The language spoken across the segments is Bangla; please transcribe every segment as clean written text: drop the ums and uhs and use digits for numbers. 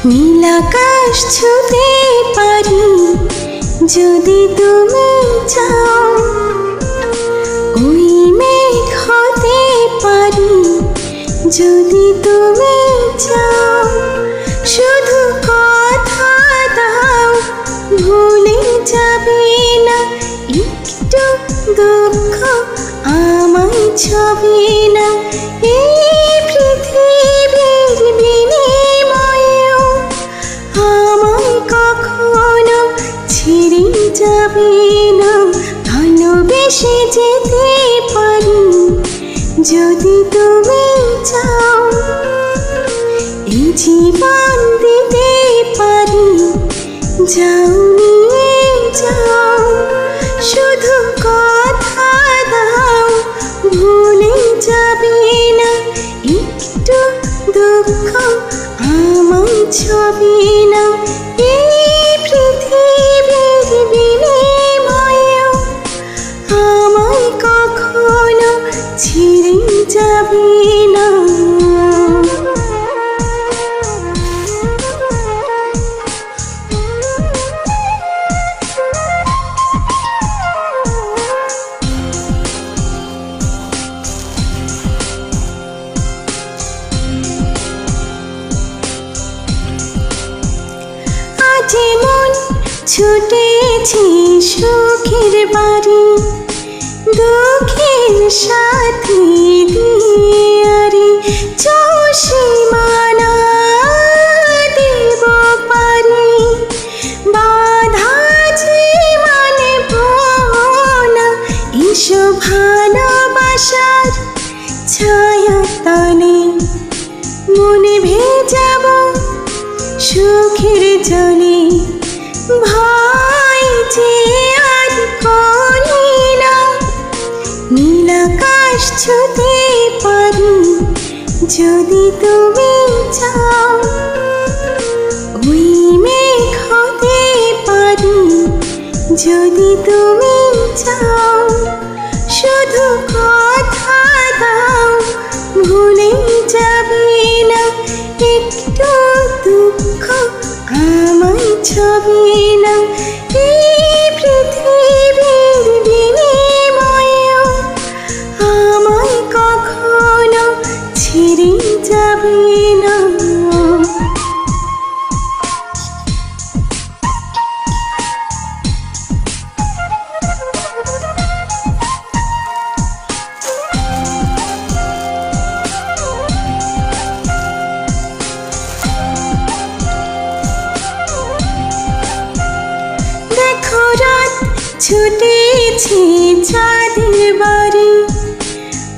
নীলাকাশ ছুঁতে পারি যদি তুমি চাও, ওই মেঘ হতে পারি যদি তুমি চাও। শুধু কথা দাও, ভুলে যাবে না, একটু দুঃখ আমায় ছবে না। এই পৃথিবীর বিনিময়েও আমায় কখনো ছেড়ে যাবে না। ভালোবেসে যেতে পারি যদি তুমি চাও, এই জীবন দিতে পারি, যাও নিয়ে যাও। শুধু কথা দাও, ভুলে যাবে না, একটু দুঃখ আমায় ছবে না। এই পৃথিবীর বিনিময়েও আমায় কখনো ছেড়ে যাবে না। যেমন ছুটেছি সুখের বাড়ি, দুঃখের সাথে দিয়ারি চষিমানা দেব পারি। বাধা যে মানব না, এসো ভালোবাসার ছায়া তলে মনে ভেজাব সুখের জলে। ভয় যে আর করি না, নীলাকাশ ছুঁতে পারি যদি তুমি চাও, ওই মেঘ হতে পারি যদি তুমি চাও। শুধু কথা দাও, ভুলে যাবে না, একটু দুঃখ আমায় ছবে না। এই পৃথিবীর বিনিময়েও আমায় কখনো ছেড়ে যাবে না। ছুটেছি চাঁদের বাড়ি,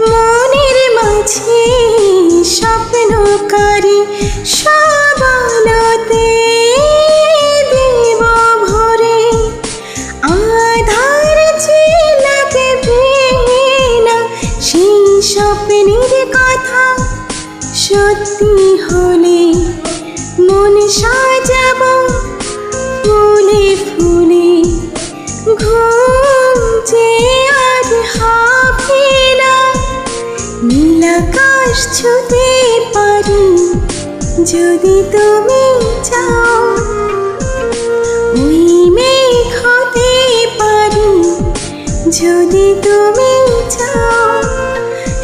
মনের মাঝে স্বপ্নকারী সব আলোতে দেব ভরে। আধার যে লাগবে না, সেই স্বপ্নের কথা সত্যি হলে মন সাজাব ফুলে ফুলে। ঘুম যে আর হবে না, নীলাকাশ ছুঁতে পারি যদি তুমি চাও, ওই মেঘ হতে পারি যদি তুমি চাও।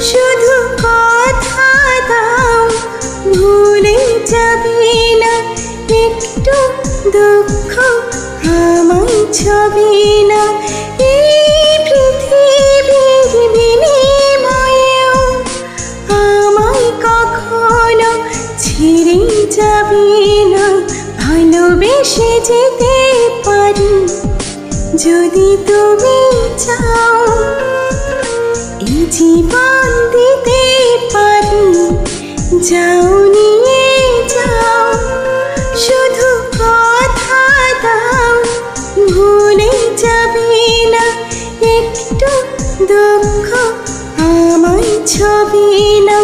শুধু কথা দাও, ভুলে যাবে না, একটু দুঃখ আমায় ছবে না। এই পৃথিবীর বিনিময়েও আমায় কখনো ছেড়ে যাবে না। ভালোবেসে যেতে পারি যদি তুমি চাও, এই জীবন দিতে পারি, যাও নিয়ে যাও। শুধু কথা দাও, ভুলে যাবে না, একটু দুঃখ আমায় ছবে না।